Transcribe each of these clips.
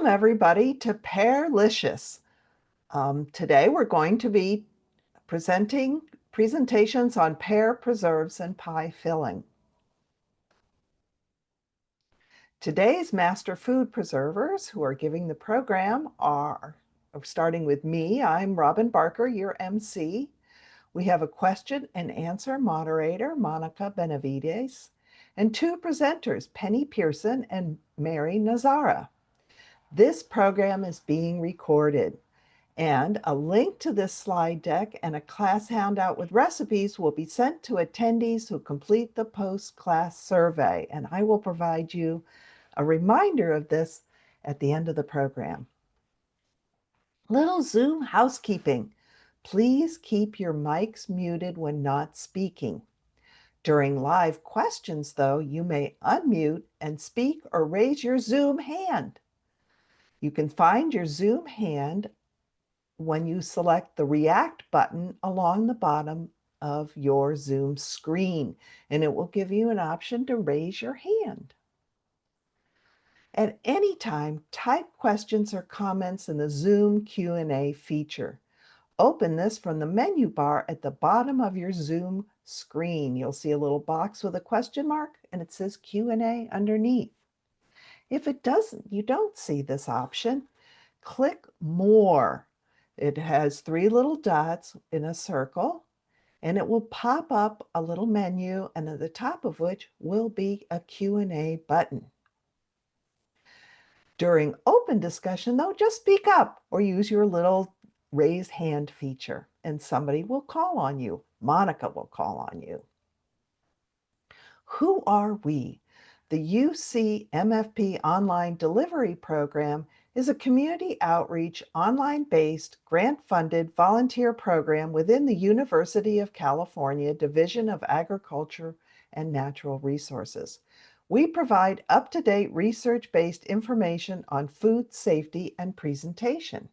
Welcome everybody to Pear-licious. Today we're going to be presenting presentations on pear preserves and pie filling. Today's master food preservers who are giving the program are, starting with me, I'm Robin Barker, your MC. We have a question and answer moderator, Monica Benavides, and two presenters, Penny Pearson and Mary Nazara. This program is being recorded, and a link to this slide deck and a class handout with recipes will be sent to attendees who complete the post-class survey, and I will provide you a reminder of this at the end of the program. Little Zoom housekeeping. Please keep your mics muted when not speaking. During live questions, though, you may unmute and speak or raise your Zoom hand. You can find your Zoom hand when you select the React button along the bottom of your Zoom screen, and it will give you an option to raise your hand. At any time, type questions or comments in the Zoom Q&A feature. Open this from the menu bar at the bottom of your Zoom screen. You'll see a little box with a question mark, and it says Q&A underneath. If you don't see this option, click More. It has three little dots in a circle, and it will pop up a little menu, and at the top of which will be a Q&A button. During open discussion, though, just speak up or use your little raise hand feature, and somebody will call on you. Monica will call on you. Who are we? The UC MFP Online Delivery Program is a community outreach, online-based, grant-funded volunteer program within the University of California Division of Agriculture and Natural Resources. We provide up-to-date research-based information on food safety and preservation.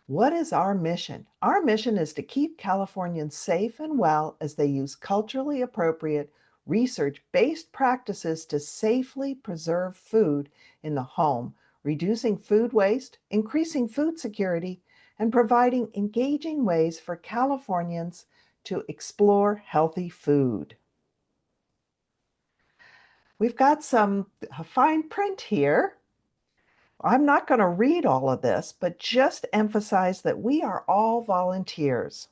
What is our mission? Our mission is to keep Californians safe and well as they use culturally appropriate, research-based practices to safely preserve food in the home, reducing food waste, increasing food security, and providing engaging ways for Californians to explore healthy food. We've got some fine print here. I'm not going to read all of this, but just emphasize that we are all volunteers.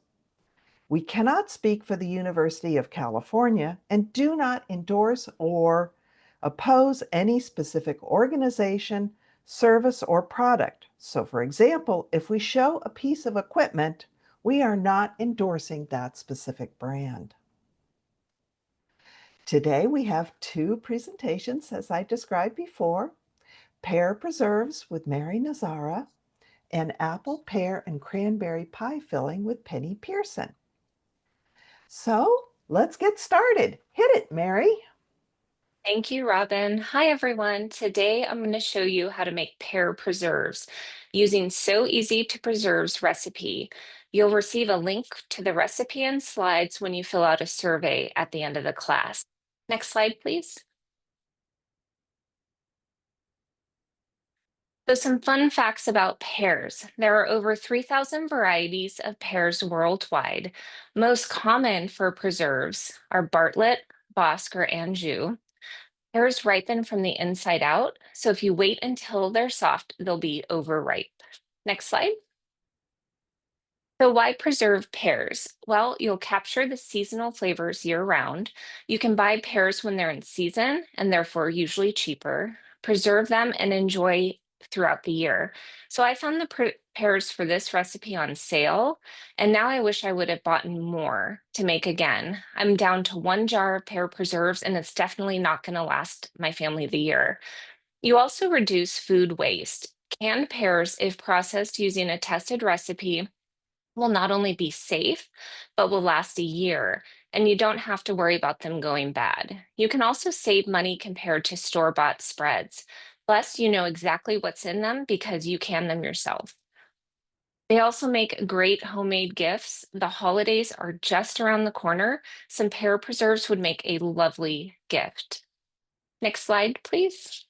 We cannot speak for the University of California and do not endorse or oppose any specific organization, service, or product. So for example, if we show a piece of equipment, we are not endorsing that specific brand. Today we have two presentations, as I described before. Pear preserves with Mary Nazara, and apple, pear, and cranberry pie filling with Penny Pearson. So let's get started. Hit it, Mary. Thank you, Robin. Hi, everyone. Today, I'm going to show you how to make pear preserves using So Easy to Preserves recipe. You'll receive a link to the recipe and slides when you fill out a survey at the end of the class. Next slide, please. So some fun facts about pears. There are over 3,000 varieties of pears worldwide. Most common for preserves are Bartlett, Bosc, or Anjou. Pears ripen from the inside out, so if you wait until they're soft, they'll be overripe. Next slide. So why preserve pears? Well, you'll capture the seasonal flavors year-round. You can buy pears when they're in season and therefore usually cheaper. Preserve them and enjoy throughout the year. So I found the pears for this recipe on sale, and now I wish I would have bought more to make again. I'm down to 1 jar of pear preserves, and it's definitely not going to last my family the year. You also reduce food waste. Canned pears, if processed using a tested recipe, will not only be safe, but will last a year, and you don't have to worry about them going bad. You can also save money compared to store-bought spreads. Plus, you know exactly what's in them because you can them yourself. They also make great homemade gifts. The holidays are just around the corner. Some pear preserves would make a lovely gift. Next slide, please.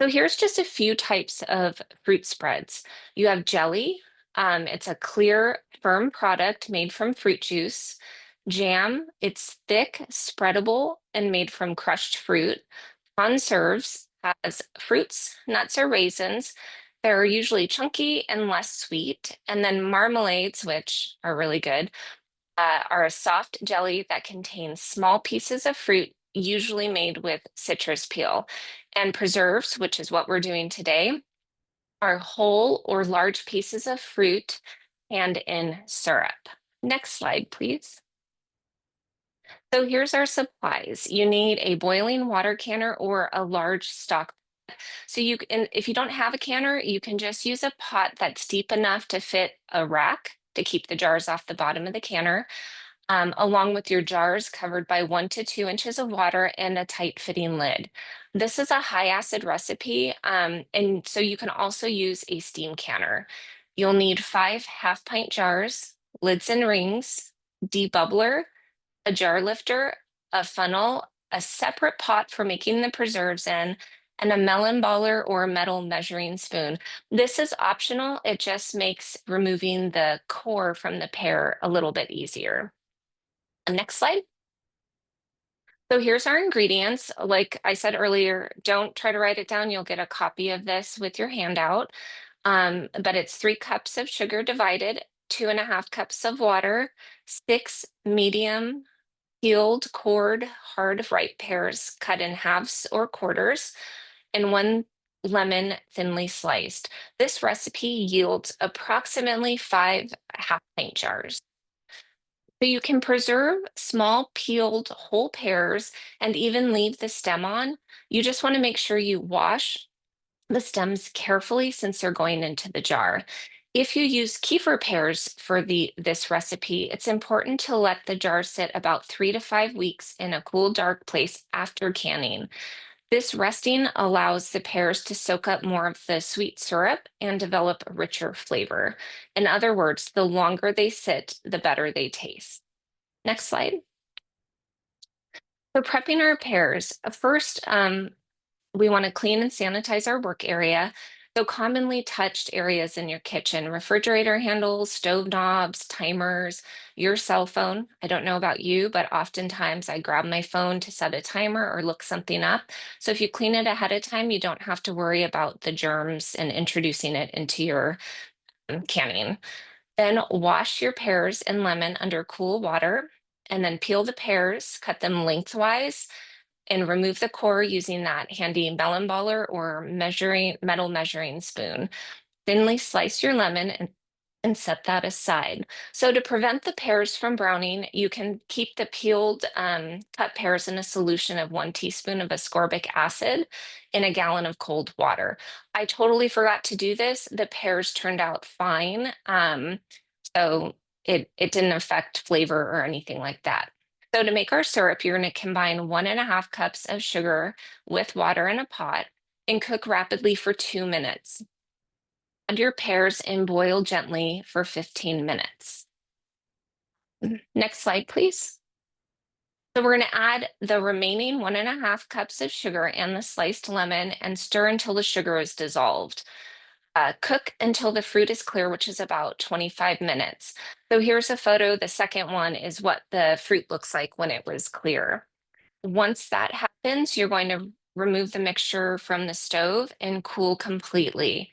So here's just a few types of fruit spreads. You have jelly. It's a clear, firm product made from fruit juice. Jam, it's thick, spreadable, and made from crushed fruit. Conserves has fruits, nuts, or raisins. They're usually chunky and less sweet. And then marmalades, which are really good, are a soft jelly that contains small pieces of fruit, usually made with citrus peel. And preserves, which is what we're doing today, are whole or large pieces of fruit and in syrup. Next slide, please. So here's our supplies. You need a boiling water canner or a large stock. So if you don't have a canner, you can just use a pot that's deep enough to fit a rack to keep the jars off the bottom of the canner, along with your jars covered by 1 to 2 inches of water and a tight fitting lid. This is a high acid recipe, and so you can also use a steam canner. You'll need 5 half-pint jars, lids and rings, debubbler, a jar lifter, a funnel, a separate pot for making the preserves in, and a melon baller or metal measuring spoon. This is optional. It just makes removing the core from the pear a little bit easier. Next slide. So here's our ingredients. Like I said earlier, don't try to write it down. You'll get a copy of this with your handout. But it's 3 cups of sugar divided, 2.5 cups of water, 6 medium peeled, cored, hard ripe pears cut in halves or quarters, and 1 lemon thinly sliced. This recipe yields approximately 5 half-pint jars. So you can preserve small peeled whole pears and even leave the stem on. You just want to make sure you wash the stems carefully since they're going into the jar. If you use kefir pears for this recipe, it's important to let the jar sit about 3 to 5 weeks in a cool, dark place after canning. This resting allows the pears to soak up more of the sweet syrup and develop a richer flavor. In other words, the longer they sit, the better they taste. Next slide. For prepping our pears, first, we want to clean and sanitize our work area. So commonly touched areas in your kitchen, refrigerator handles, stove knobs, timers, your cell phone. I don't know about you, but oftentimes I grab my phone to set a timer or look something up. So if you clean it ahead of time, you don't have to worry about the germs and introducing it into your canning. Then wash your pears and lemon under cool water, and then peel the pears, cut them lengthwise, and remove the core using that handy melon baller or metal measuring spoon. Thinly slice your lemon and set that aside. So to prevent the pears from browning, you can keep the peeled cut pears in a solution of 1 teaspoon of ascorbic acid in a gallon of cold water. I totally forgot to do this. The pears turned out fine. So it didn't affect flavor or anything like that. So to make our syrup, you're going to combine 1.5 cups of sugar with water in a pot and cook rapidly for 2 minutes. Add your pears and boil gently for 15 minutes. Next slide, please. So we're going to add the remaining 1.5 cups of sugar and the sliced lemon and stir until the sugar is dissolved. Cook until the fruit is clear, which is about 25 minutes. So here's a photo. The second one is what the fruit looks like when it was clear. Once that happens, you're going to remove the mixture from the stove and cool completely.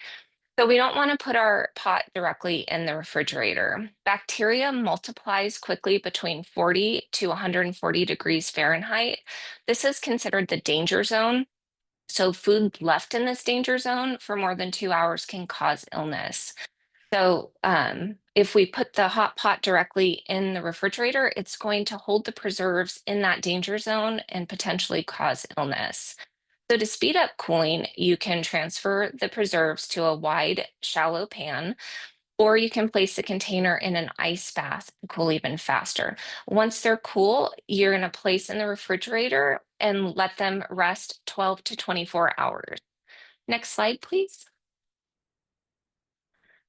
So we don't want to put our pot directly in the refrigerator. Bacteria multiplies quickly between 40 to 140 degrees Fahrenheit. This is considered the danger zone. So food left in this danger zone for more than 2 hours can cause illness. So if we put the hot pot directly in the refrigerator, it's going to hold the preserves in that danger zone and potentially cause illness. So to speed up cooling, you can transfer the preserves to a wide, shallow pan, or you can place the container in an ice bath to cool even faster. Once they're cool, you're going to place in the refrigerator and let them rest 12 to 24 hours. Next slide, please.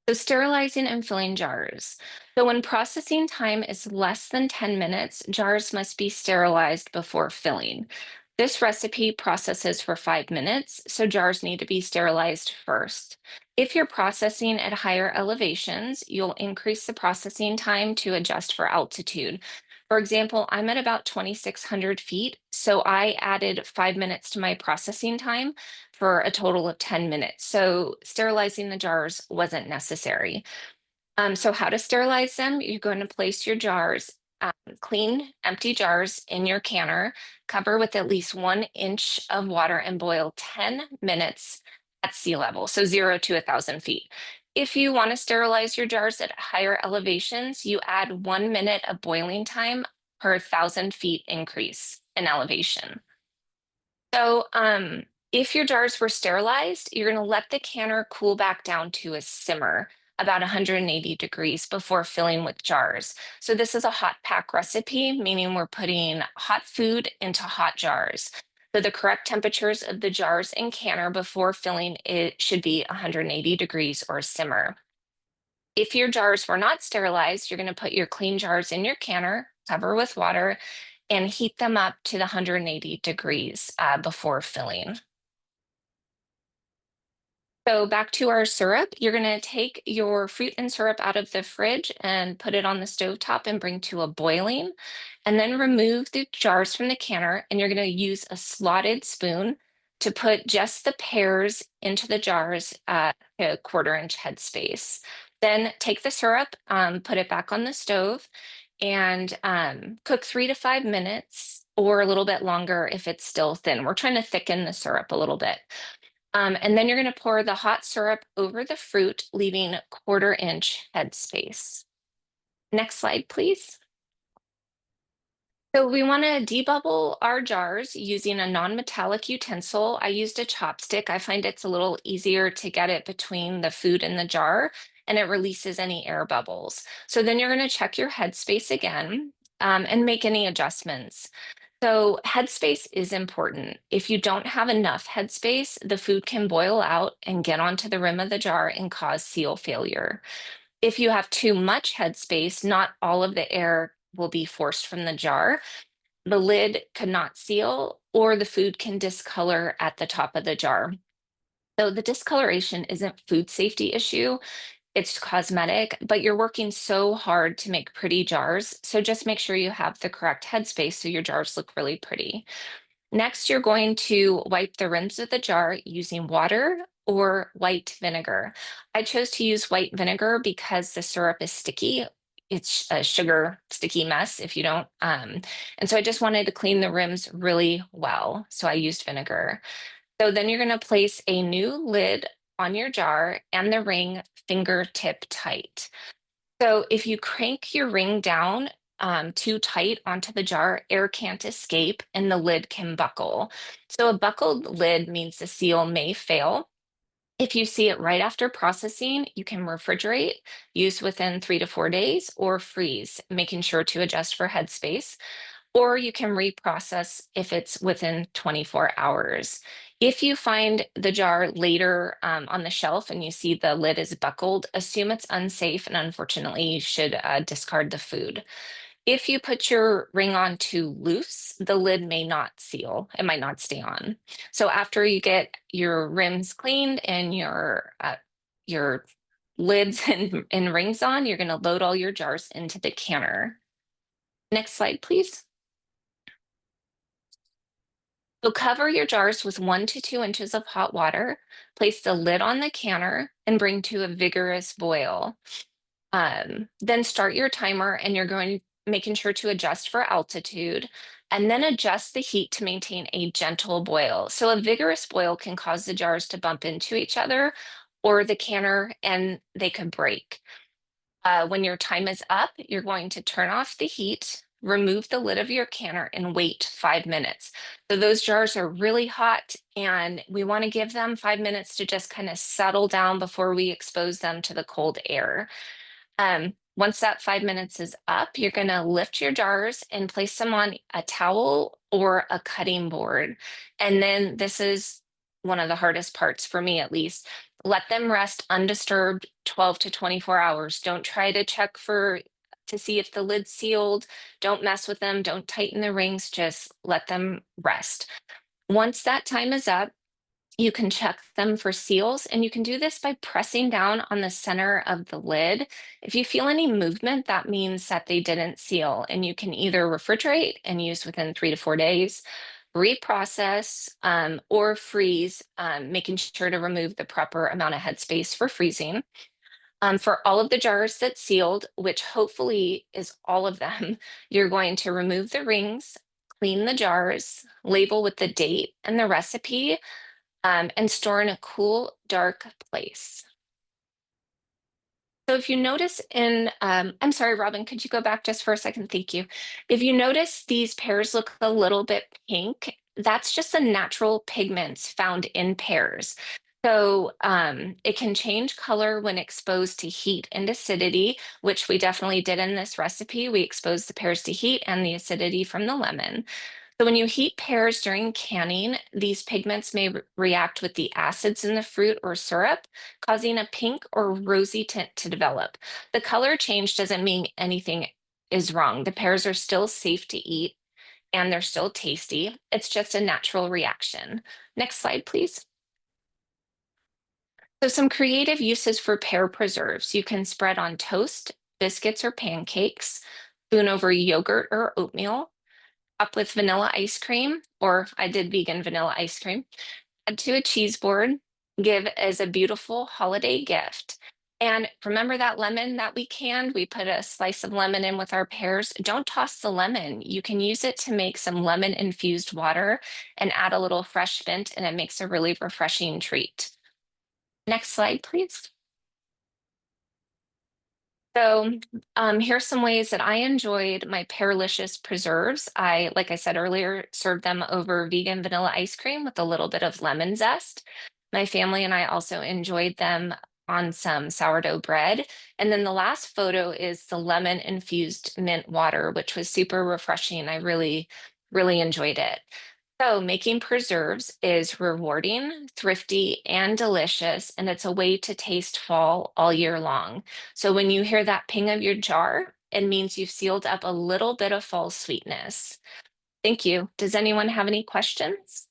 So sterilizing and filling jars. So when processing time is less than 10 minutes, jars must be sterilized before filling. This recipe processes for 5 minutes, so jars need to be sterilized first. If you're processing at higher elevations, you'll increase the processing time to adjust for altitude. For example, I'm at about 2,600 feet, so I added 5 minutes to my processing time for a total of 10 minutes. So sterilizing the jars wasn't necessary. So how to sterilize them? You're going to place your jars, clean, empty jars in your canner, cover with at least 1 inch of water and boil 10 minutes at sea level, so 0 to 1,000 feet. If you want to sterilize your jars at higher elevations, you add 1 minute of boiling time per 1,000 feet increase in elevation. So, if your jars were sterilized, you're going to let the canner cool back down to a simmer, about 180 degrees before filling with jars. So this is a hot pack recipe, meaning we're putting hot food into hot jars. So the correct temperatures of the jars and canner before filling it should be 180 degrees or simmer. If your jars were not sterilized, you're going to put your clean jars in your canner, cover with water, and heat them up to the 180 degrees before filling. So back to our syrup, you're going to take your fruit and syrup out of the fridge and put it on the stovetop and bring to a boiling, and then remove the jars from the canner, and you're going to use a slotted spoon to put just the pears into the jars at a 1/4 inch headspace. Then take the syrup, put it back on the stove, and cook 3 to 5 minutes or a little bit longer if it's still thin. We're trying to thicken the syrup a little bit. And then you're going to pour the hot syrup over the fruit, leaving 1/4 inch headspace. Next slide, please. So we want to debubble our jars using a non-metallic utensil. I used a chopstick. I find it's a little easier to get it between the food and the jar, and it releases any air bubbles. So then you're going to check your headspace again, and make any adjustments. So headspace is important. If you don't have enough headspace, the food can boil out and get onto the rim of the jar and cause seal failure. If you have too much headspace, not all of the air will be forced from the jar. The lid could not seal, or the food can discolor at the top of the jar. So the discoloration isn't food safety issue, it's cosmetic, but you're working so hard to make pretty jars. So just make sure you have the correct headspace so your jars look really pretty. Next, you're going to wipe the rims of the jar using water or white vinegar. I chose to use white vinegar because the syrup is sticky. It's a sugar sticky mess if you don't. And so I just wanted to clean the rims really well. So I used vinegar. So then you're going to place a new lid on your jar and the ring fingertip tight. So if you crank your ring down too tight onto the jar, air can't escape and the lid can buckle. So a buckled lid means the seal may fail. If you see it right after processing, you can refrigerate, use within 3 to 4 days, or freeze, making sure to adjust for headspace, or you can reprocess if it's within 24 hours. If you find the jar later on the shelf and you see the lid is buckled, assume it's unsafe and unfortunately you should discard the food. If you put your ring on too loose, the lid may not seal. It might not stay on. So after you get your rims cleaned and your lids and rings on, you're going to load all your jars into the canner. Next slide, please. So cover your jars with 1 to 2 inches of hot water, place the lid on the canner, and bring to a vigorous boil. Then start your timer and you're going making sure to adjust for altitude and then adjust the heat to maintain a gentle boil. So a vigorous boil can cause the jars to bump into each other or the canner and they could break. When your time is up, you're going to turn off the heat, remove the lid of your canner, and wait 5 minutes. So those jars are really hot, and we want to give them 5 minutes to just kind of settle down before we expose them to the cold air. Once that 5 minutes is up, you're going to lift your jars and place them on a towel or a cutting board. And then this is one of the hardest parts for me, at least. Let them rest undisturbed 12 to 24 hours. Don't try to check for to see if the lid's sealed. Don't mess with them. Don't tighten the rings. Just let them rest. Once that time is up, you can check them for seals, and you can do this by pressing down on the center of the lid. If you feel any movement, that means that they didn't seal, and you can either refrigerate and use within 3 to 4 days, reprocess, or freeze, making sure to remove the proper amount of headspace for freezing. For all of the jars that sealed, which hopefully is all of them, you're going to remove the rings, clean the jars, label with the date and the recipe, and store in a cool, dark place. So if you notice I'm sorry, Robin, could you go back just for a second? Thank you. If you notice these pears look a little bit pink, that's just the natural pigments found in pears. So it can change color when exposed to heat and acidity, which we definitely did in this recipe. We exposed the pears to heat and the acidity from the lemon. So when you heat pears during canning, these pigments may react with the acids in the fruit or syrup, causing a pink or rosy tint to develop. The color change doesn't mean anything is wrong. The pears are still safe to eat and they're still tasty. It's just a natural reaction. Next slide, please. So some creative uses for pear preserves. You can spread on toast, biscuits, or pancakes, spoon over yogurt or oatmeal, up with vanilla ice cream, or I did vegan vanilla ice cream, add to a cheese board, give as a beautiful holiday gift. And remember that lemon that we canned? We put a slice of lemon in with our pears. Don't toss the lemon. You can use it to make some lemon infused water and add a little fresh mint, and it makes a really refreshing treat. Next slide, please. So here's some ways that I enjoyed my Pear-licious preserves. Like I said earlier, served them over vegan vanilla ice cream with a little bit of lemon zest. My family and I also enjoyed them on some sourdough bread. And then the last photo is the lemon infused mint water, which was super refreshing. I really, really enjoyed it. So, making preserves is rewarding, thrifty, and delicious, and it's a way to taste fall all year long. So, when you hear that ping of your jar, it means you've sealed up a little bit of fall sweetness. Thank you. Does anyone have any questions?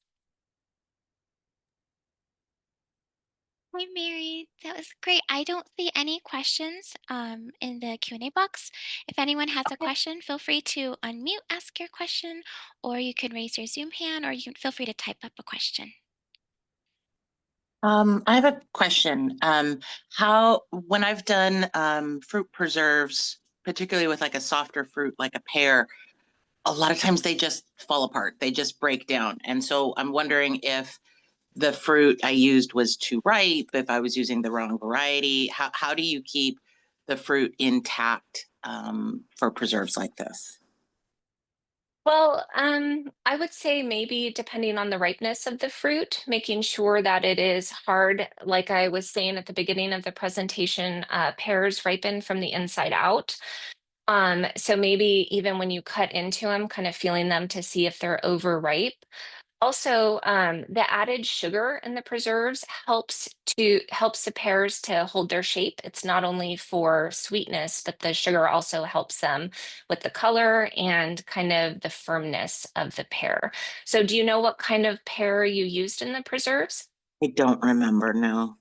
Hi, Mary. That was great. I don't see any questions in the Q&A box. If anyone has a Okay. question, feel free to unmute, ask your question, or you can raise your Zoom hand, or you can feel free to type up a question. I have a question. How, when I've done fruit preserves, particularly with like a softer fruit like a pear, a lot of times they just fall apart. They just break down. And so I'm wondering if the fruit I used was too ripe, if I was using the wrong variety. How do you keep the fruit intact for preserves like this? Well, I would say maybe depending on the ripeness of the fruit, making sure that it is hard, like I was saying at the beginning of the presentation, pears ripen from the inside out. So maybe even when you cut into them, kind of feeling them to see if they're overripe. Also, the added sugar in the preserves helps the pears to hold their shape. It's not only for sweetness, but the sugar also helps them with the color and kind of the firmness of the pear. So do you know what kind of pear you used in the preserves? I don't remember now.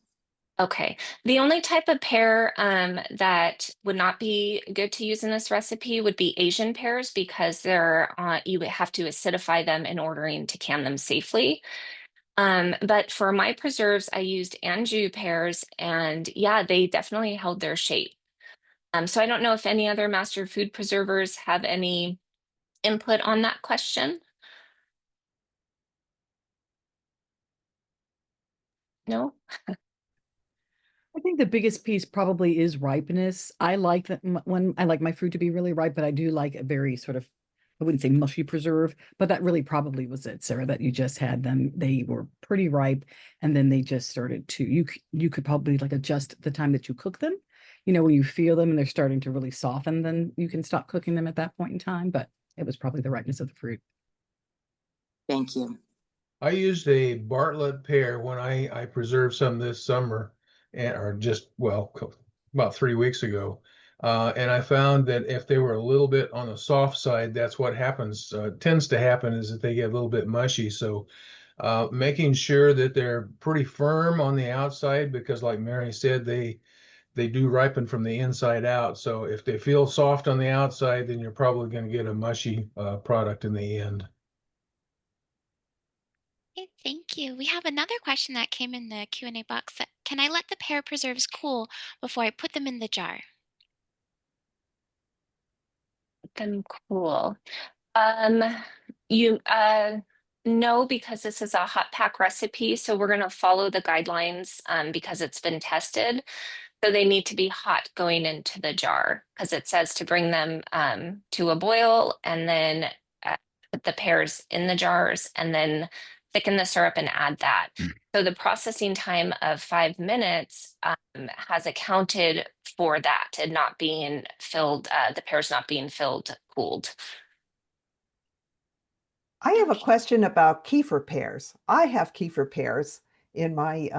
Okay. The only type of pear that would not be good to use in this recipe would be Asian pears because you would have to acidify them in ordering to can them safely. But for my preserves, I used Anjou pears, and yeah, they definitely held their shape. So I don't know if any other master food preservers have any input on that question. No? I think the biggest piece probably is ripeness. I like that when I like my fruit to be really ripe, but I do like a very sort of, I wouldn't say mushy preserve, but that really probably was it, Sarah, that you just had them. They were pretty ripe, and then they just started to, you could probably like adjust the time that you cook them. When you feel them and they're starting to really soften, then you can stop cooking them at that point in time. But it was probably the ripeness of the fruit. Thank you. I used a Bartlett pear when I preserved some this summer, and or just well about 3 weeks ago. And I found that if they were a little bit on the soft side, that's what happens, tends to happen is that they get a little bit mushy. So making sure that they're pretty firm on the outside, because like Mary said, they do ripen from the inside out. So if they feel soft on the outside, then you're probably going to get a mushy product in the end. Okay, thank you. We have another question that came in the Q&A box. Can I let the pear preserves cool before I put them in the jar? Them cool. Um, you no, because this is a hot pack recipe, so we're gonna follow the guidelines because it's been tested. So they need to be hot going into the jar because it says to bring them to a boil and then put the pears in the jars and then thicken the syrup and add that. So the processing time of 5 minutes has accounted for that and not being filled, the pears not being filled, cooled. I have a Okay. question about kefir pears. I have kefir pears in my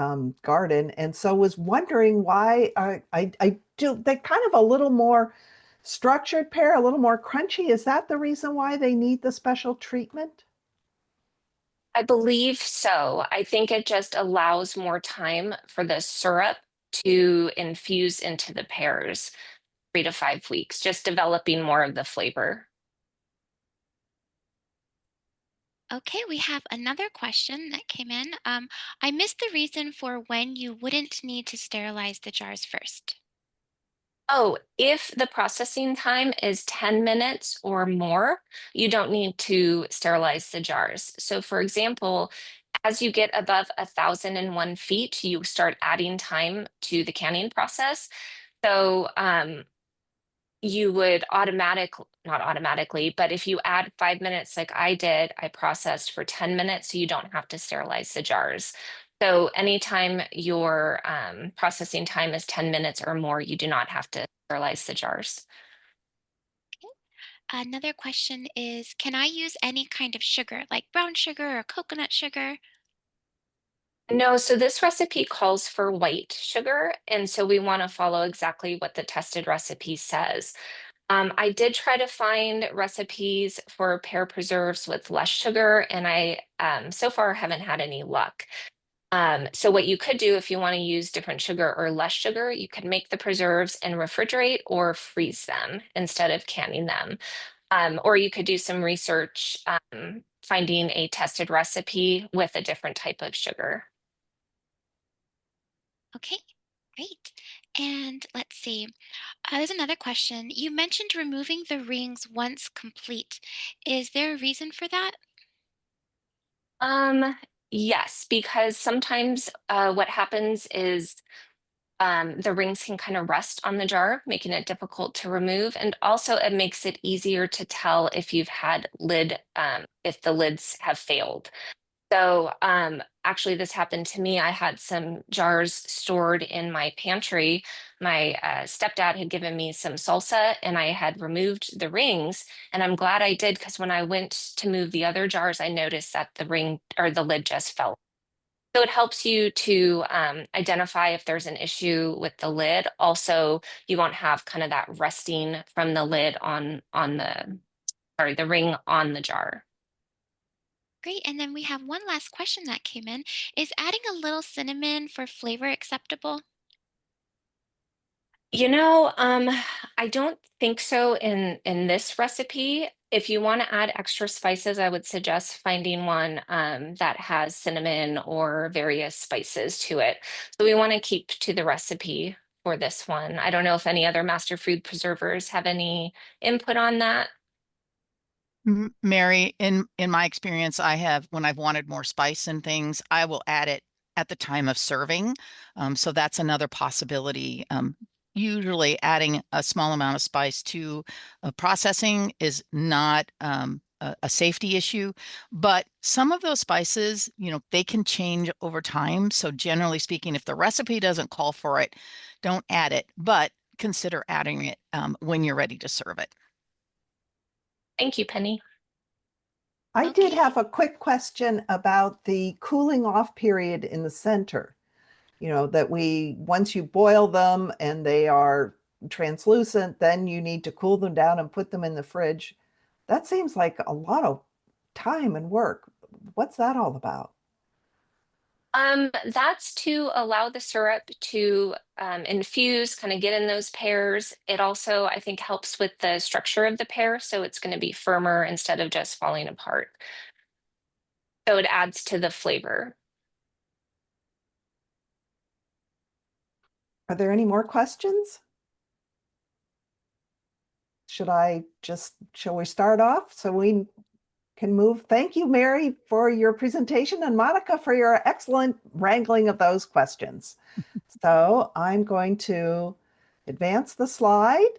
garden, and so was wondering why I do. They kind of a little more structured pear, a little more crunchy. Is that the reason why they need the special treatment? I believe so. I think it just allows more time for the syrup to infuse into the pears, 3 to 5 weeks, just developing more of the flavor. Okay, we have another question that came in. I missed the reason for when you wouldn't need to sterilize the jars first. Oh, if the processing time is 10 minutes or more, you don't need to sterilize the jars. So, for example, as you get above 1,001 feet, you start adding time to the canning process. So, you would not automatically, but if you add 5 minutes like I did, I processed for 10 minutes, so you don't have to sterilize the jars. So anytime your processing time is 10 minutes or more, you do not have to sterilize the jars. Another question is, can I use any kind of sugar, like brown sugar or coconut sugar? No, so this recipe calls for white sugar, and so we want to follow exactly what the tested recipe says. I did try to find recipes for pear preserves with less sugar, and I so far haven't had any luck. So what you could do if you want to use different sugar or less sugar, you could make the preserves and refrigerate or freeze them instead of canning them. Or you could do some research finding a tested recipe with a different type of sugar. Okay, great. And let's see. There's another question. You mentioned removing the rings once complete. Is there a reason for that? Um, yes, because sometimes what happens is the rings can kind of rest on the jar, making it difficult to remove. And also it makes it easier to tell if you've had if the lids have failed. So actually this happened to me. I had some jars stored in my pantry. My stepdad had given me some salsa and I had removed the rings. And I'm glad I did because when I went to move the other jars, I noticed that the ring or the lid just fell. So it helps you to identify if there's an issue with the lid. Also, you won't have kind of that resting from the lid on the ring on the jar. Great. And then we have one last question that came in. Is adding a little cinnamon for flavor acceptable? You know, I don't think so in this recipe. If you want to add extra spices, I would suggest finding one that has cinnamon or various spices to it. So we want to keep to the recipe for this one. I don't know if any other master food preservers have any input on that. Mary, in my experience, I have when I've wanted more spice and things, I will add it at the time of serving. So that's another possibility. Usually adding a small amount of spice to processing is not a safety issue, but some of those spices, they can change over time. So generally speaking, if the recipe doesn't call for it, don't add it, but consider adding it when you're ready to serve it. Thank you, Penny. I did Okay. have a quick question about the cooling off period in the center. That once you boil them and they are translucent, then you need to cool them down and put them in the fridge. That seems like a lot of time and work. What's that all about? That's to allow the syrup to infuse, kind of get in those pears. It also, I think, helps with the structure of the pear, so it's going to be firmer instead of just falling apart. So it adds to the flavor. Are there any more questions? Shall we start off so we can move? Thank you, Mary, for your presentation, and Monica for your excellent wrangling of those questions. So I'm going to advance the slide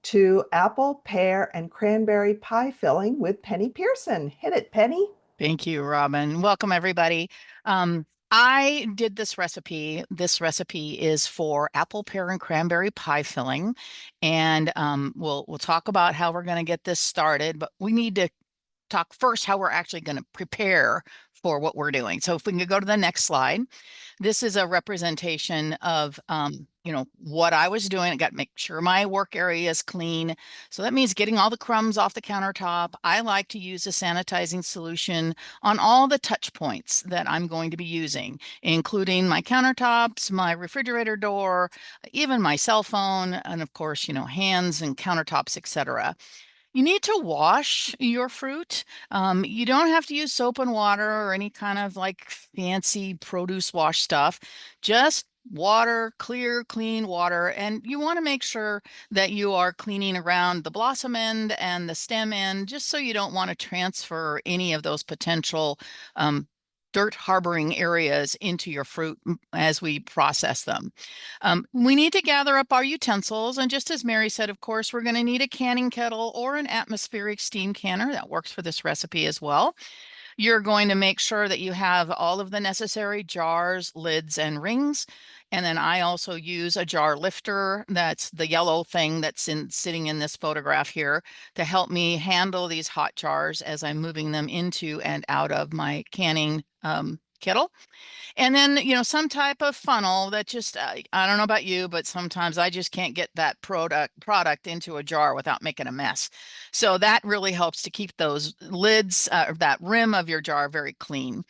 to apple, pear, and cranberry pie filling with Penny Pearson. Hit it, Penny. Thank you, Robin. Welcome, everybody. I did this recipe. This recipe is for apple, pear, and cranberry pie filling. And we'll talk about how we're going to get this started, but we need to talk first how we're actually going to prepare for what we're doing. So if we can go to the next slide. This is a representation of, what I was doing. I got to make sure my work area is clean. So that means getting all the crumbs off the countertop. I like to use a sanitizing solution on all the touch points that I'm going to be using, including my countertops, my refrigerator door, even my cell phone, and of course, hands and countertops, etc. You need to wash your fruit. You don't have to use soap and water or any kind of like fancy produce wash stuff. Just water, clear, clean water. And you want to make sure that you are cleaning around the blossom end and the stem end, just so you don't want to transfer any of those potential dirt harboring areas into your fruit as we process them. We need to gather up our utensils. And just as Mary said, of course, we're going to need a canning kettle or an atmospheric steam canner. That works for this recipe as well. You're going to make sure that you have all of the necessary jars, lids, and rings. And then I also use a jar lifter. That's the yellow thing that's sitting in this photograph here to help me handle these hot jars as I'm moving them into and out of my canning kettle. And then, some type of funnel that just, I don't know about you, but sometimes I just can't get that product into a jar without making a mess. So that really helps to keep those lids, that rim of your jar very clean.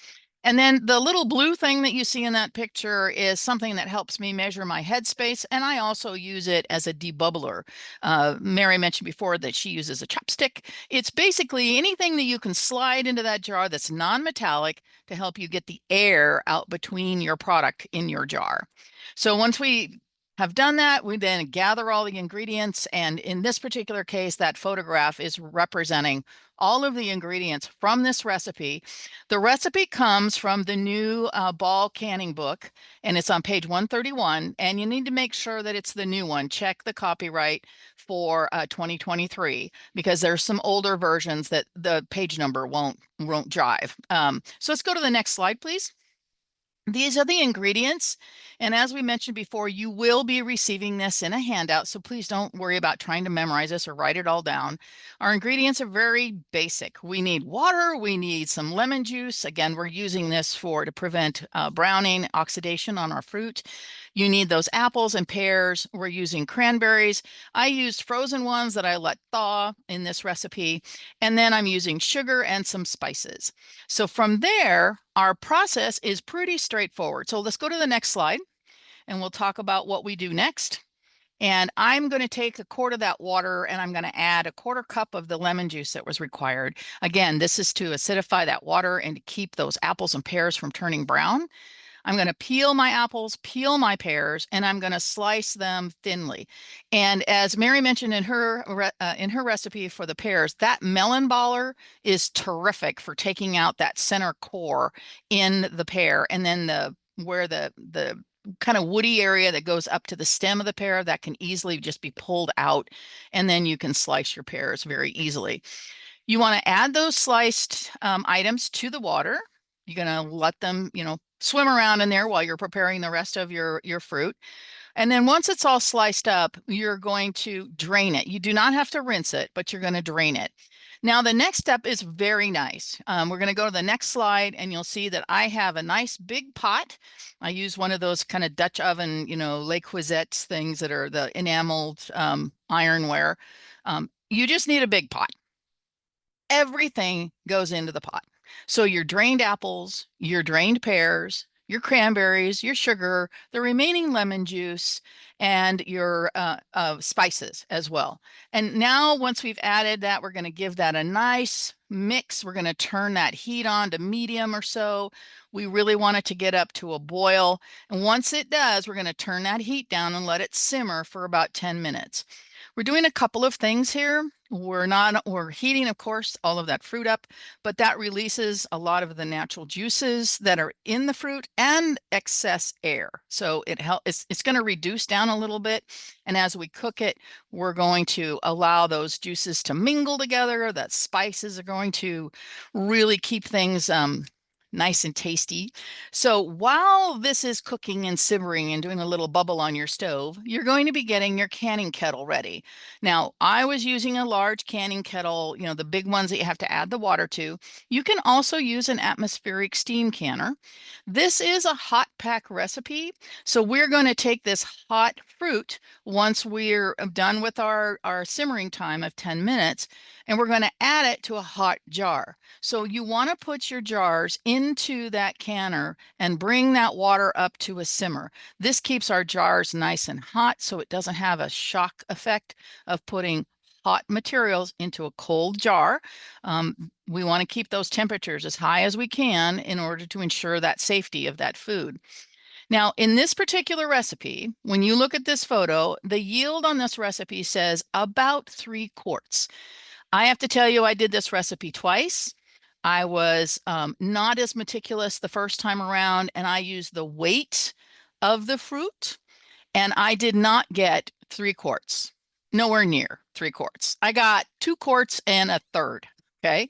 And then the little blue thing that you see in that picture is something that helps me measure my headspace, and I also use it as a debubbler. Mary mentioned before that she uses a chopstick. It's basically anything that you can slide into that jar that's non-metallic to help you get the air out between your product in your jar. So once we have done that, we then gather all the ingredients. And in this particular case, that photograph is representing all of the ingredients from this recipe. The recipe comes from the new Ball canning book, and it's on page 131. And you need to make sure that it's the new one. Check the copyright for 2023, because there's some older versions that the page number won't jive. So let's go to the next slide, please. These are the ingredients. And as we mentioned before, you will be receiving this in a handout. So please don't worry about trying to memorize this or write it all down. Our ingredients are very basic. We need water. We need some lemon juice. Again, we're using this to prevent browning, oxidation on our fruit. You need those apples and pears. We're using cranberries. I used frozen ones that I let thaw in this recipe. And then I'm using sugar and some spices. So from there, our process is pretty straightforward. So let's go to the next slide and we'll talk about what we do next. And I'm going to take a quart of that water and I'm going to add a quarter cup of the lemon juice that was required. Again, this is to acidify that water and to keep those apples and pears from turning brown. I'm going to peel my apples, peel my pears, and I'm going to slice them thinly. And as Mary mentioned in her recipe for the pears, that melon baller is terrific for taking out that center core in the pear, and then where the kind of woody area that goes up to the stem of the pear that can easily just be pulled out, and then you can slice your pears very easily. You want to add those sliced items to the water. You're going to let them, swim around in there while you're preparing the rest of your fruit. And then once it's all sliced up, you're going to drain it. You do not have to rinse it, but you're going to drain it. Now, the next step is very nice. We're going to go to the next slide, and you'll see that I have a nice big pot. I use one of those kind of Dutch oven, Le Creuset things that are the enameled ironware. You just need a big pot. Everything goes into the pot. So your drained apples, your drained pears, your cranberries, your sugar, the remaining lemon juice, and your spices as well. And now once we've added that, we're going to give that a nice mix. We're going to turn that heat on to medium or so. We really want it to get up to a boil. And once it does, we're going to turn that heat down and let it simmer for about 10 minutes. We're doing a couple of things here. We're heating, of course, all of that fruit up, but that releases a lot of the natural juices that are in the fruit and excess air. So it's going to reduce down a little bit. And as we cook it, we're going to allow those juices to mingle together. That spices are going to really keep things nice and tasty. So while this is cooking and simmering and doing a little bubble on your stove, you're going to be getting your canning kettle ready. Now, I was using a large canning kettle, the big ones that you have to add the water to. You can also use an atmospheric steam canner. This is a hot pack recipe. So we're going to take this hot fruit once we're done with our simmering time of 10 minutes, and we're going to add it to a hot jar. So you want to put your jars into that canner and bring that water up to a simmer. This keeps our jars nice and hot so it doesn't have a shock effect of putting hot materials into a cold jar. We want to keep those temperatures as high as we can in order to ensure that safety of that food. Now, in this particular recipe, when you look at this photo, the yield on this recipe says about 3 quarts. I have to tell you, I did this recipe twice. I was not as meticulous the first time around, and I used the weight of the fruit, and I did not get 3 quarts, nowhere near 3 quarts. I got 2 quarts and a third. Okay.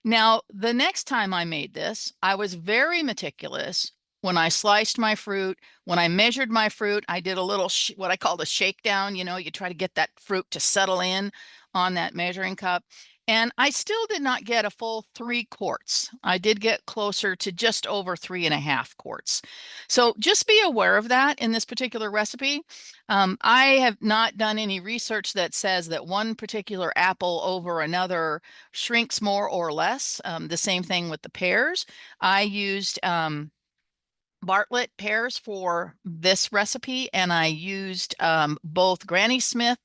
Now, the next time I made this, I was very meticulous. When I sliced my fruit, when I measured my fruit, I did a little what I called a shakedown. You try to get that fruit to settle in on that measuring cup. And I still did not get a full 3 quarts. I did get closer to just over 3.5 quarts. So just be aware of that in this particular recipe. I have not done any research that says that one particular apple over another shrinks more or less. The same thing with the pears. I used Bartlett pears for this recipe, and I used both Granny Smith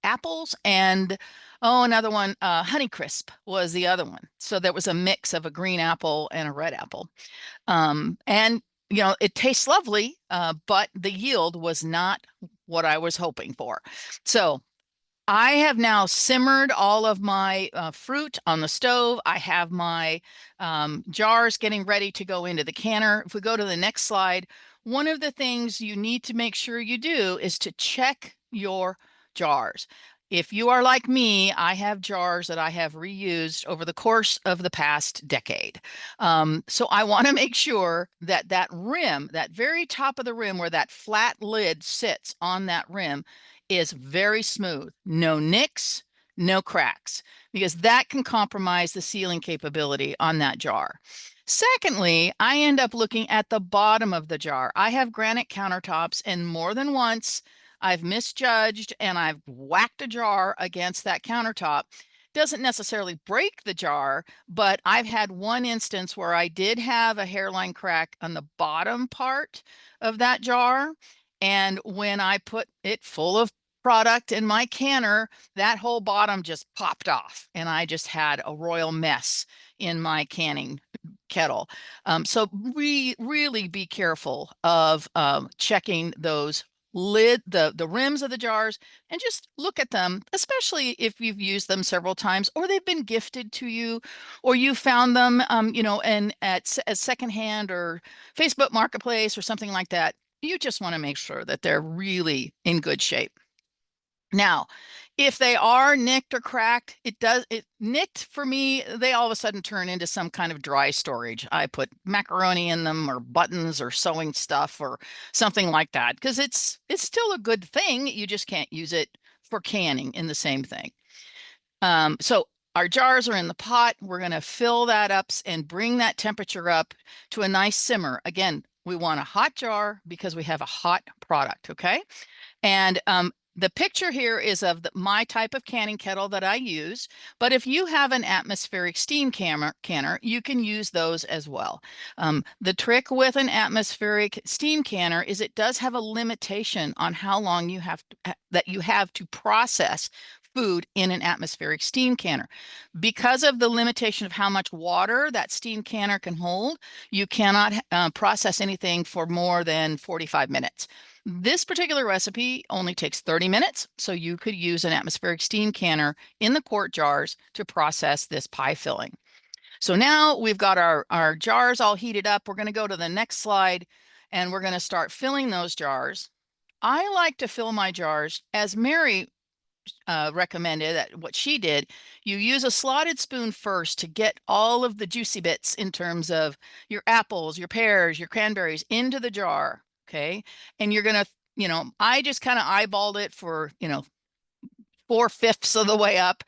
apples and another one, Honeycrisp was the other one. So there was a mix of a green apple and a red apple. And it tastes lovely, but the yield was not what I was hoping for. So I have now simmered all of my fruit on the stove. I have my jars getting ready to go into the canner. If we go to the next slide, one of the things you need to make sure you do is to check your jars. If you are like me, I have jars that I have reused over the course of the past decade. So I want to make sure that that rim, that very top of the rim where that flat lid sits on that rim, is very smooth. No nicks, no cracks, because that can compromise the sealing capability on that jar. Secondly, I end up looking at the bottom of the jar. I have granite countertops, and more than once I've misjudged and I've whacked a jar against that countertop. Doesn't necessarily break the jar, but I've had one instance where I did have a hairline crack on the bottom part of that jar. And when I put it full of product in my canner, that whole bottom just popped off, and I just had a royal mess in my canning kettle. So really be careful of checking those the rims of the jars, and just look at them, especially if you've used them several times or they've been gifted to you, or you found them and at secondhand or Facebook Marketplace or something like that. You just want to make sure that they're really in good shape. Now, if they are nicked or cracked, it nicked for me, they all of a sudden turn into some kind of dry storage. I put macaroni in them or buttons or sewing stuff or something like that because it's still a good thing. You just can't use it for canning in the same thing. So our jars are in the pot. We're going to fill that up and bring that temperature up to a nice simmer. Again, we want a hot jar because we have a hot product, okay? And the picture here is of my type of canning kettle that I use, but if you have an atmospheric steam canner, you can use those as well. The trick with an atmospheric steam canner is it does have a limitation on how long that you have to process food in an atmospheric steam canner. Because of the limitation of how much water that steam canner can hold, you cannot process anything for more than 45 minutes. This particular recipe only takes 30 minutes, so you could use an atmospheric steam canner in the quart jars to process this pie filling. So now we've got our jars all heated up. We're going to go to the next slide and we're going to start filling those jars. I like to fill my jars as Mary recommended that what she did, you use a slotted spoon first to get all of the juicy bits in terms of your apples, your pears, your cranberries into the jar. Okay. And you're going to, I just kind of eyeballed it for, 4/5 of the way up.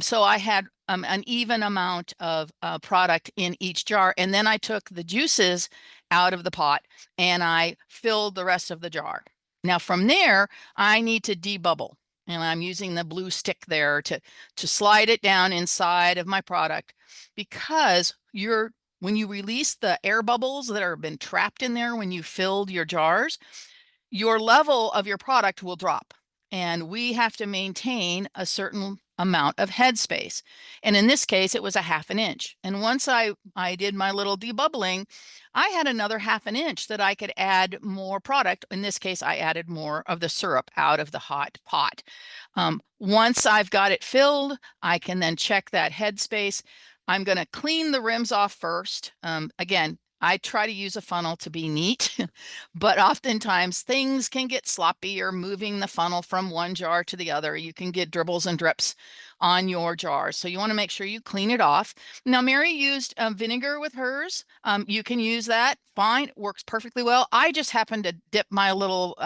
So I had an even amount of product in each jar. And then I took the juices out of the pot and I filled the rest of the jar. Now from there, I need to debubble. And I'm using the blue stick there to slide it down inside of my product because when you release the air bubbles that have been trapped in there when you filled your jars, your level of your product will drop. And we have to maintain a certain amount of headspace. And in this case, it was a 1/2 inch. And once I did my little debubbling, I had another 1/2 inch that I could add more product. In this case, I added more of the syrup out of the hot pot. Once I've got it filled, I can then check that headspace. I'm going to clean the rims off first. Again, I try to use a funnel to be neat, but oftentimes things can get sloppy or moving the funnel from one jar to the other. You can get dribbles and drips on your jars. So you want to make sure you clean it off. Now, Mary used vinegar with hers. You can use that. Fine. It works perfectly well. I just happened to dip my little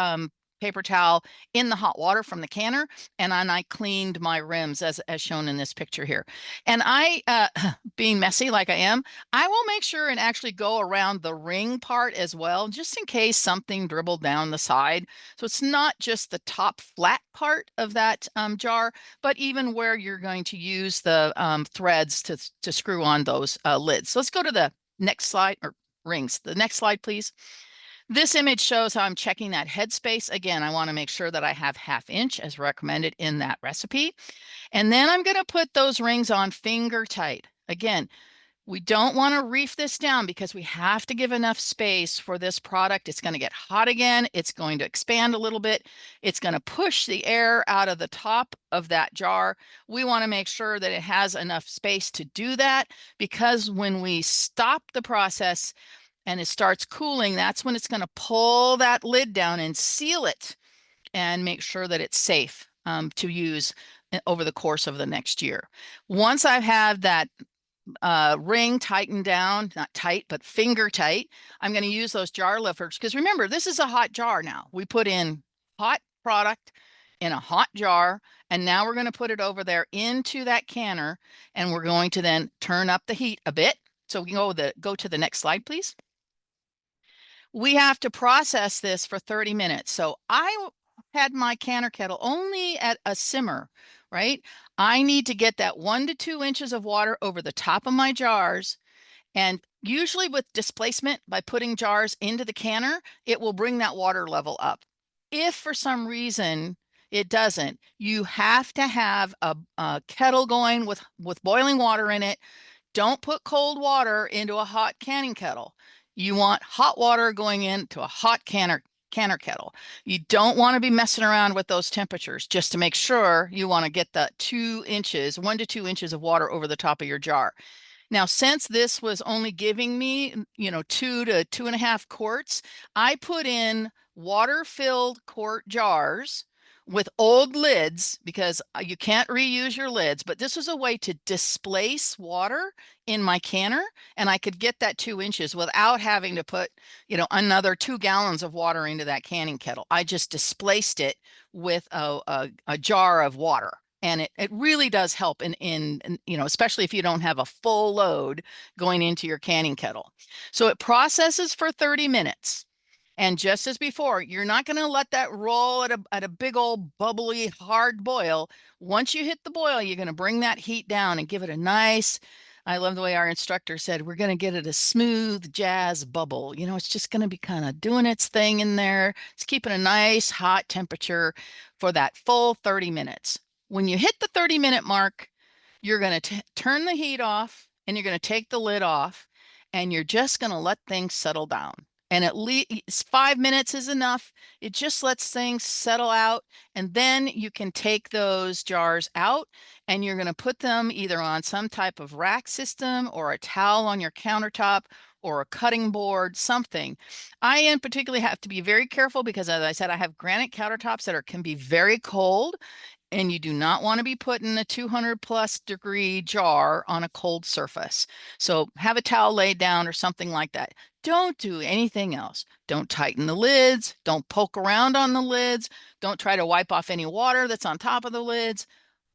paper towel in the hot water from the canner, and then I cleaned my rims as shown in this picture here. And I, being messy like I am, I will make sure and actually go around the ring part as well, just in case something dribbled down the side. So it's not just the top flat part of that jar, but even where you're going to use the threads to screw on those lids. So let's go to the next slide, or rings. The next slide, please. This image shows how I'm checking that headspace. Again, I want to make sure that I have 1/2 inch as recommended in that recipe. And then I'm going to put those rings on finger tight. Again, we don't want to reef this down because we have to give enough space for this product. It's going to get hot again. It's going to expand a little bit. It's going to push the air out of the top of that jar. We want to make sure that it has enough space to do that because when we stop the process and it starts cooling, that's when it's going to pull that lid down and seal it and make sure that it's safe to use over the course of the next year. Once I have that ring tightened down, not tight, but finger tight, I'm going to use those jar lifters because remember, this is a hot jar now. We put in hot product in a hot jar, and now we're going to put it over there into that canner, and we're going to then turn up the heat a bit. So we can go to the next slide, please. We have to process this for 30 minutes. So I had my canner kettle only at a simmer, right? I need to get that 1 to 2 inches of water over the top of my jars. And usually with displacement, by putting jars into the canner, it will bring that water level up. If for some reason it doesn't, you have to have a kettle going with boiling water in it. Don't put cold water into a hot canning kettle. You want hot water going into a hot canner kettle. You don't want to be messing around with those temperatures. Just to make sure, you want to get the 2 inches, 1 to 2 inches of water over the top of your jar. Now, since this was only giving me, 2 to 2.5 quarts, I put in water-filled quart jars with old lids because you can't reuse your lids, but this was a way to displace water in my canner, and I could get that 2 inches without having to put, another 2 gallons of water into that canning kettle. I just displaced it with a jar of water. And it really does help especially if you don't have a full load going into your canning kettle. So it processes for 30 minutes. And just as before, you're not going to let that roll at a big old bubbly hard boil. Once you hit the boil, you're going to bring that heat down and give it a nice, I love the way our instructor said, we're going to get it a smooth jazz bubble. It's just going to be kind of doing its thing in there. It's keeping a nice hot temperature for that full 30 minutes. When you hit the 30-minute mark, you're going to turn the heat off and you're going to take the lid off and you're just going to let things settle down. And at least 5 minutes is enough. It just lets things settle out. And then you can take those jars out and you're going to put them either on some type of rack system or a towel on your countertop or a cutting board, something. I in particular have to be very careful because, as I said, I have granite countertops that can be very cold. And you do not want to be putting a 200+ degree jar on a cold surface. So have a towel laid down or something like that. Don't do anything else. Don't tighten the lids. Don't poke around on the lids. Don't try to wipe off any water that's on top of the lids.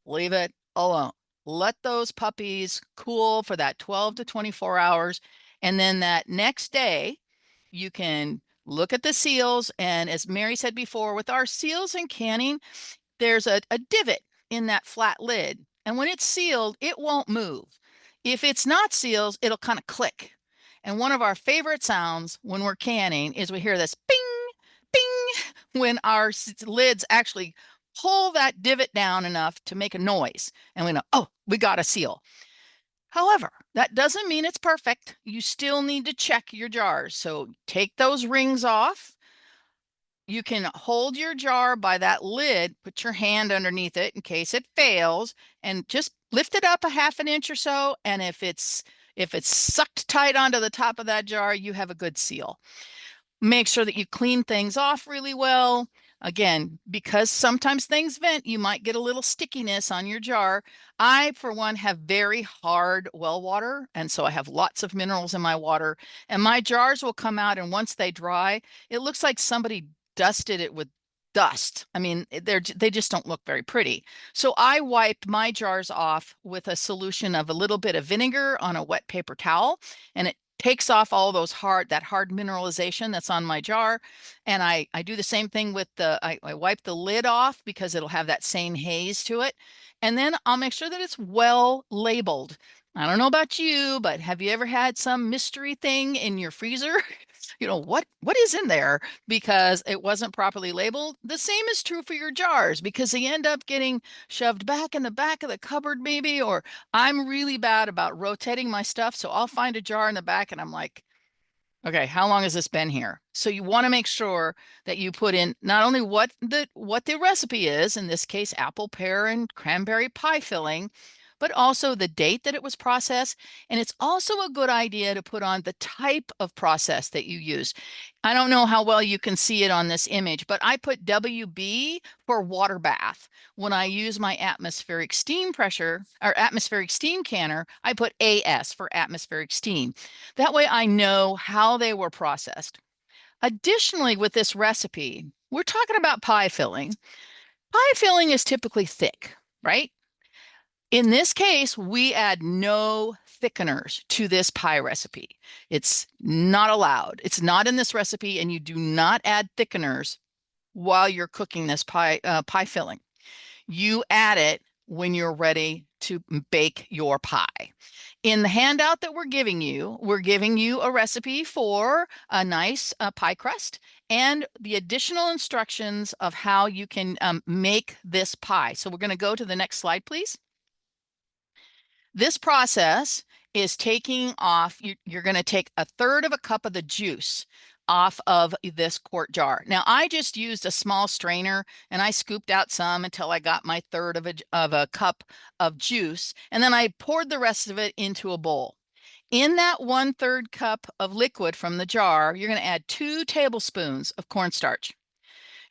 Leave it alone. Let those puppies cool for that 12 to 24 hours. And then that next day, you can look at the seals. And as Mary said before, with our seals and canning, there's a divot in that flat lid. And when it's sealed, it won't move. If it's not sealed, it'll kind of click. And one of our favorite sounds when we're canning is we hear this bing, bing, when our lids actually pull that divot down enough to make a noise. And we know, oh, we got a seal. However, that doesn't mean it's perfect. You still need to check your jars. So take those rings off. You can hold your jar by that lid, put your hand underneath it in case it fails, and just lift it up a half an inch or so. And if it's sucked tight onto the top of that jar, you have a good seal. Make sure that you clean things off really well. Again, because sometimes things vent, you might get a little stickiness on your jar. I, for one, have very hard well water, and so I have lots of minerals in my water. And my jars will come out, and once they dry, it looks like somebody dusted it with dust. I mean, they just don't look very pretty. So I wiped my jars off with a solution of a little bit of vinegar on a wet paper towel, and it takes off all those hard mineralization that's on my jar. And I do the same thing with I wipe the lid off because it'll have that same haze to it. And then I'll make sure that it's well labeled. I don't know about you, but have you ever had some mystery thing in your freezer? What is in there because it wasn't properly labeled? The same is true for your jars because they end up getting shoved back in the back of the cupboard maybe, or I'm really bad about rotating my stuff. So I'll find a jar in the back and I'm like, okay, how long has this been here? So you want to make sure that you put in not only what the recipe is, in this case, apple, pear, and cranberry pie filling, but also the date that it was processed. And it's also a good idea to put on the type of process that you use. I don't know how well you can see it on this image, but I put WB for water bath. When I use my atmospheric steam pressure or atmospheric steam canner, I put AS for atmospheric steam. That way I know how they were processed. Additionally, with this recipe, we're talking about pie filling. Pie filling is typically thick, right? In this case, we add no thickeners to this pie recipe. It's not allowed. It's not in this recipe, and you do not add thickeners while you're cooking this pie filling. You add it when you're ready to bake your pie. In the handout that we're giving you a recipe for a nice pie crust and the additional instructions of how you can make this pie. So we're going to go to the next slide, please. This process is taking off, you're going to take 1/3 of a cup of the juice off of this quart jar. Now, I just used a small strainer and I scooped out some until I got my 1/3 of a cup of juice. And then I poured the rest of it into a bowl. In that 1/3 cup of liquid from the jar, you're going to add 2 tablespoons of cornstarch.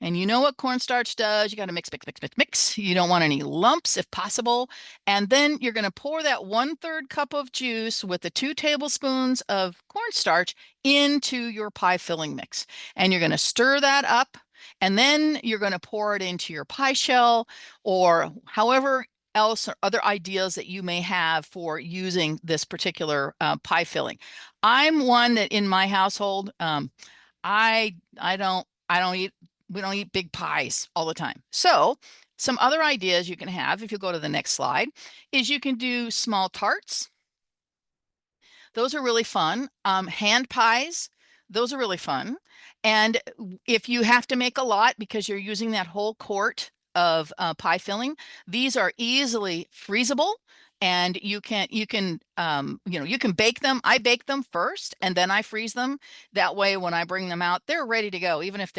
And you know what cornstarch does. You got to mix, mix, mix, mix, mix. You don't want any lumps if possible. And then you're going to pour that 1/3 cup of juice with the 2 tablespoons of cornstarch into your pie filling mix. And you're going to stir that up. And then you're going to pour it into your pie shell or however else or other ideas that you may have for using this particular pie filling. I'm one that in my household, I don't eat we don't eat big pies all the time. So some other ideas you can have, if you go to the next slide, is you can do small tarts. Those are really fun. Hand pies, those are really fun. And if you have to make a lot because you're using that whole quart of pie filling, these are easily freezable. And you can bake them. I bake them first and then I freeze them. That way, when I bring them out, they're ready to go. Even if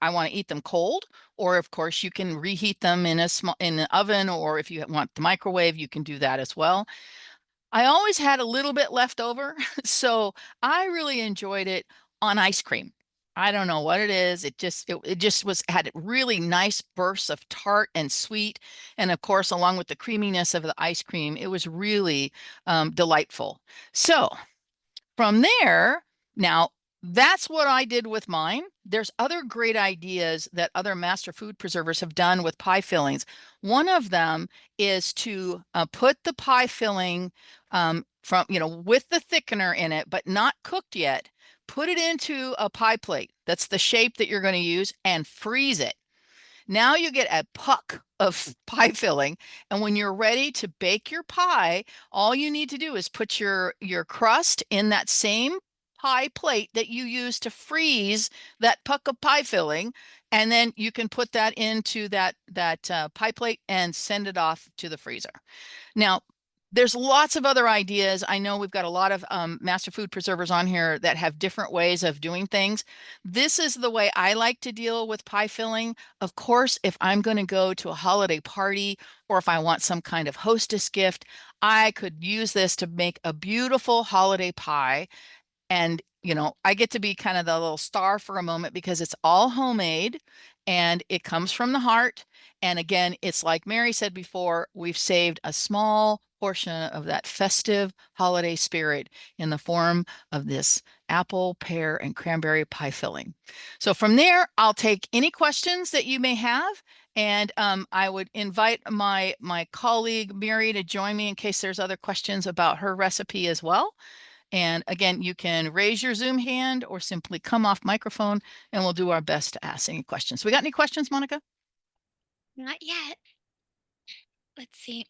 I want to eat them cold, or of course you can reheat them in an oven, or if you want the microwave, you can do that as well. I always had a little bit left over, so I really enjoyed it on ice cream. I don't know what it is. It just was had really nice bursts of tart and sweet, and of course, along with the creaminess of the ice cream, it was really delightful. So from there, now that's what I did with mine. There's other great ideas that other master food preservers have done with pie fillings. One of them is to put the pie filling with the thickener in it, but not cooked yet. Put it into a pie plate. That's the shape that you're going to use and freeze it. Now you get a puck of pie filling. And when you're ready to bake your pie, all you need to do is put your crust in that same pie plate that you use to freeze that puck of pie filling. And then you can put that into that pie plate and send it off to the freezer. Now, there's lots of other ideas. I know we've got a lot of master food preservers on here that have different ways of doing things. This is the way I like to deal with pie filling. Of course, if I'm going to go to a holiday party or if I want some kind of hostess gift, I could use this to make a beautiful holiday pie. And, I get to be kind of the little star for a moment because it's all homemade and it comes from the heart. And again, it's like Mary said before, we've saved a small portion of that festive holiday spirit in the form of this apple, pear, and cranberry pie filling. So from there, I'll take any questions that you may have. And I would invite my colleague Mary to join me in case there's other questions about her recipe as well. And again, you can raise your Zoom hand or simply come off microphone and we'll do our best to ask any questions. We got any questions, Monica? Not yet. Let's see.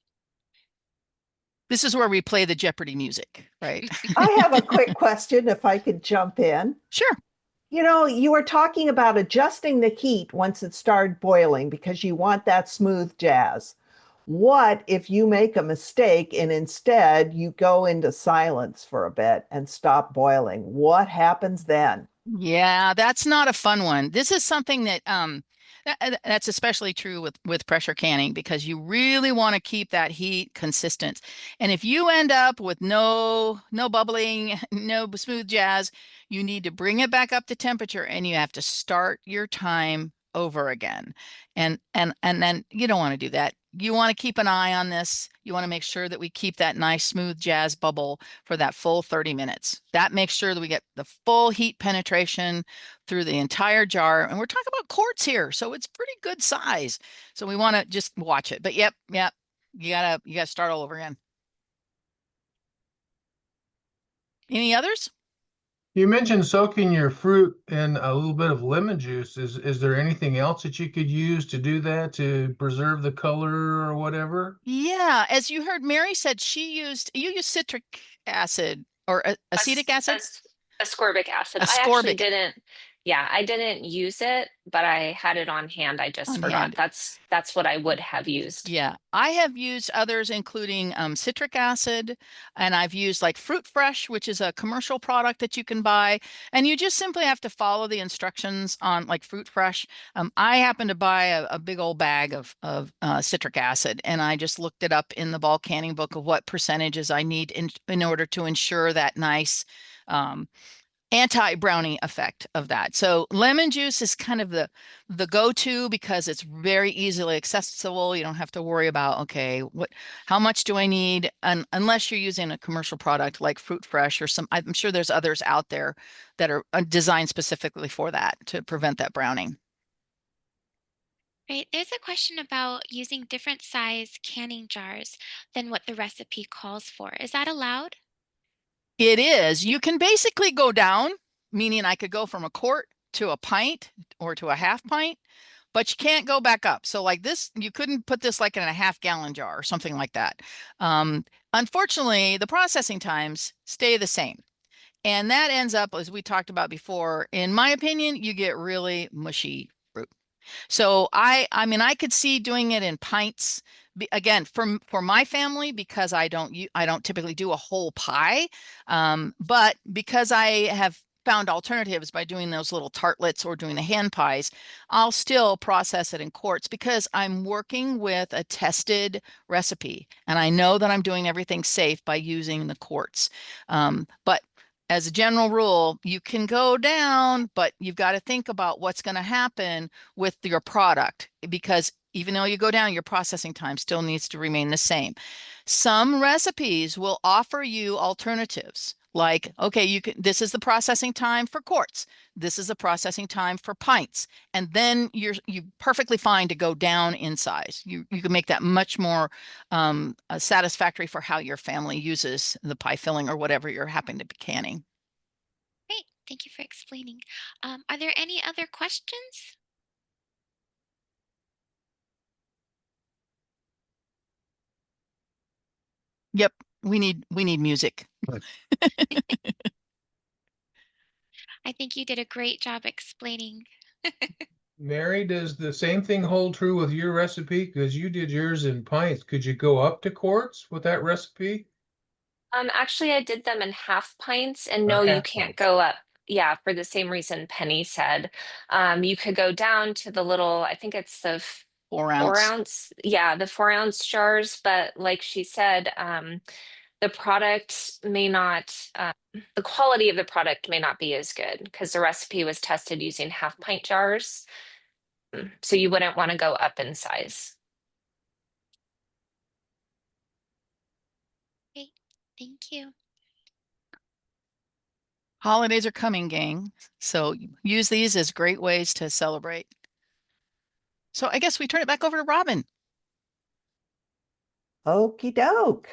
This is where we play the Jeopardy music, right? I have a quick question if I could jump in. Sure. You were talking about adjusting the heat once it started boiling because you want that smooth jazz. What if you make a mistake and instead you go into silence for a bit and stop boiling? What happens then? Yeah, that's not a fun one. This is something that's especially true with pressure canning because you really want to keep that heat consistent. And if you end up with no bubbling, no smooth jazz, you need to bring it back up to temperature and you have to start your time over again. And then you don't want to do that. You want to keep an eye on this. You want to make sure that we keep that nice smooth jazz bubble for that full 30 minutes. That makes sure that we get the full heat penetration through the entire jar. And we're talking about quarts here, so it's pretty good size. So we want to just watch it. But yep, you gotta start all over again. Any others? You mentioned soaking your fruit in a little bit of lemon juice. Is there anything else that you could use to do that to preserve the color or whatever? Yeah, as you heard, Mary said you used citric acid or acetic acid? Ascorbic acid. I actually Ascorbic didn't, yeah, I didn't use it, but I had it on hand. I just on forgot. hand. That's what I would have used. Yeah, I have used others, including citric acid, and I've used like Fruit Fresh, which is a commercial product that you can buy, and you just simply have to follow the instructions on like Fruit Fresh. I happened to buy a big old bag of citric acid, and I just looked it up in the bulk canning book of what percentages I need in order to ensure that nice um, anti-brownie effect of that. So lemon juice is kind of the go-to because it's very easily accessible. You don't have to worry about, okay, how much do I need? Unless you're using a commercial product like Fruit Fresh or I'm sure there's others out there that are designed specifically for that to prevent that browning. Right. There's a question about using different size canning jars than what the recipe calls for. Is that allowed? It is. You can basically go down, meaning I could go from a quart to a pint or to a half pint, but you can't go back up. So like this, you couldn't put this like in a half-gallon jar or something like that. Unfortunately, the processing times stay the same. And that ends up, as we talked about before, in my opinion, you get really mushy fruit. So I mean, I could see doing it in pints. Again, for my family, because I don't typically do a whole pie, but because I have found alternatives by doing those little tartlets or doing the hand pies, I'll still process it in quarts because I'm working with a tested recipe, and I know that I'm doing everything safe by using the quarts. But as a general rule, you can go down, but you've got to think about what's going to happen with your product because even though you go down, your processing time still needs to remain the same. Some recipes will offer you alternatives like, okay, this is the processing time for quarts. This is the processing time for pints. And then you perfectly fine to go down in size. You can make that much more satisfactory for how your family uses the pie filling or whatever you're happening to be canning. Great. Thank you for explaining. Are there any other questions? Yep, we need music. I think you did a great job explaining. Mary, does the same thing hold true with your recipe? Because you did yours in pints. Could you go up to quarts with that recipe? Actually, I did them in half pints, and A no, you half can't pint. go up. Yeah, for the same reason Penny said. You could go down to the little, I think it's the 4 ounce. yeah, the 4 ounce jars, but like she said, the product may not, the quality of the product may not be as good because the recipe was tested using half pint jars. So you wouldn't want to go up in size. Great. Thank you. Holidays are coming, gang. So use these as great ways to celebrate. So I guess we turn it back over to Robin. Okie doke.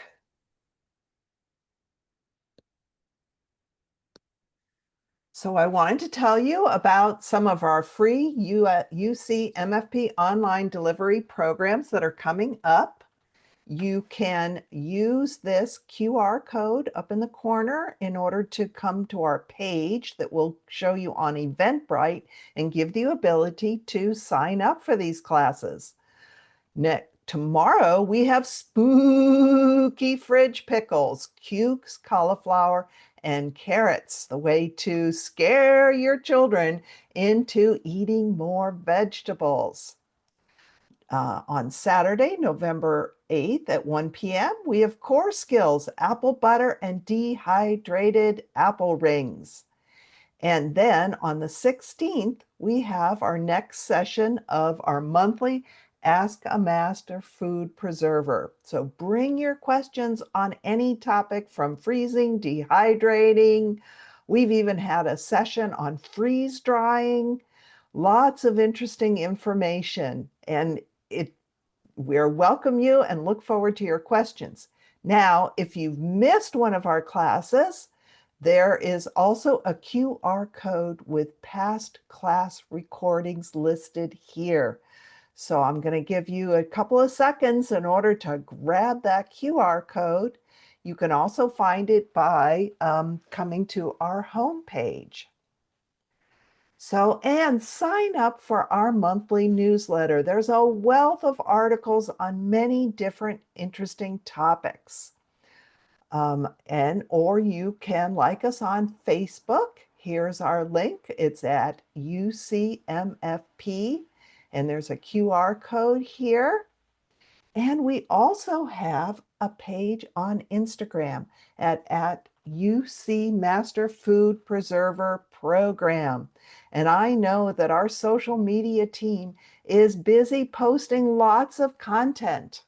So I wanted to tell you about some of our free UC MFP online delivery programs that are coming up. You can use this QR code up in the corner in order to come to our page that will show you on Eventbrite and give the ability to sign up for these classes. Tomorrow we have spooky fridge pickles, cukes, cauliflower, and carrots, the way to scare your children into eating more vegetables. On Saturday, November 8th at 1 p.m., we have core skills, apple butter and dehydrated apple rings. And then on the 16th, we have our next session of our monthly Ask a Master Food Preserver. So bring your questions on any topic from freezing, dehydrating. We've even had a session on freeze drying. Lots of interesting information. And we welcome you and look forward to your questions. Now, if you've missed one of our classes, there is also a QR code with past class recordings listed here. So I'm going to give you a couple of seconds in order to grab that QR code. You can also find it by coming to our homepage. So, and sign up for our monthly newsletter. There's a wealth of articles on many different interesting topics. Or you can like us on Facebook. Here's our link. It's at UCMFP, and there's a QR code here. And we also have a page on Instagram at UC Master Food Preserver Program. And I know that our social media team is busy posting lots of content.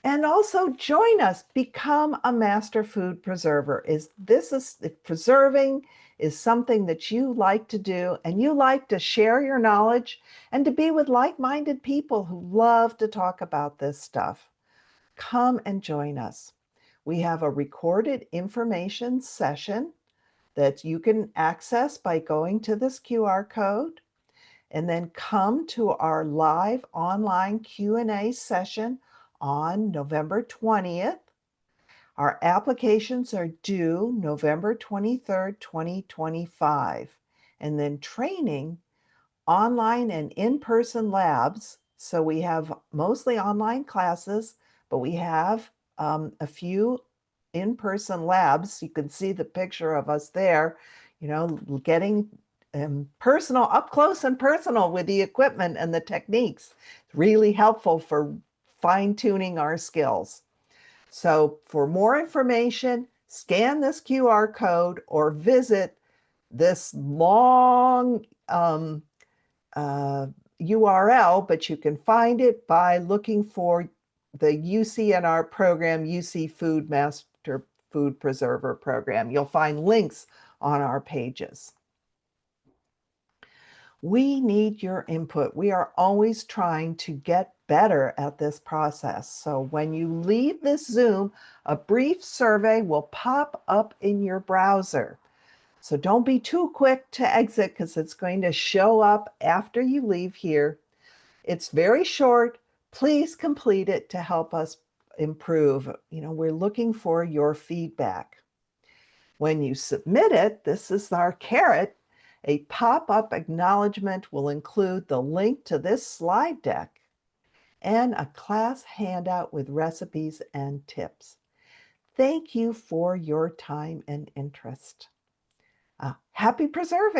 And also join us, become a master food preserver. Preserving is something that you like to do, and you like to share your knowledge and to be with like-minded people who love to talk about this stuff. Come and join us. We have a recorded information session that you can access by going to this QR code, and then come to our live online Q&A session on November 20th. Our applications are due November 23rd, 2025. And then training, online and in-person labs. So we have mostly online classes, but we have a few in-person labs. You can see the picture of us there, getting personal, up close and personal with the equipment and the techniques. It's really helpful for fine-tuning our skills. So for more information, scan this QR code or visit this long URL, but you can find it by looking for the UCNR program, UC Food Master Food Preserver Program. You'll find links on our pages. We need your input. We are always trying to get better at this process. So when you leave this Zoom, a brief survey will pop up in your browser. So don't be too quick to exit because it's going to show up after you leave here. It's very short. Please complete it to help us improve. We're looking for your feedback. When you submit it, this is our carrot. A pop-up acknowledgement will include the link to this slide deck and a class handout with recipes and tips. Thank you for your time and interest. Happy preserving!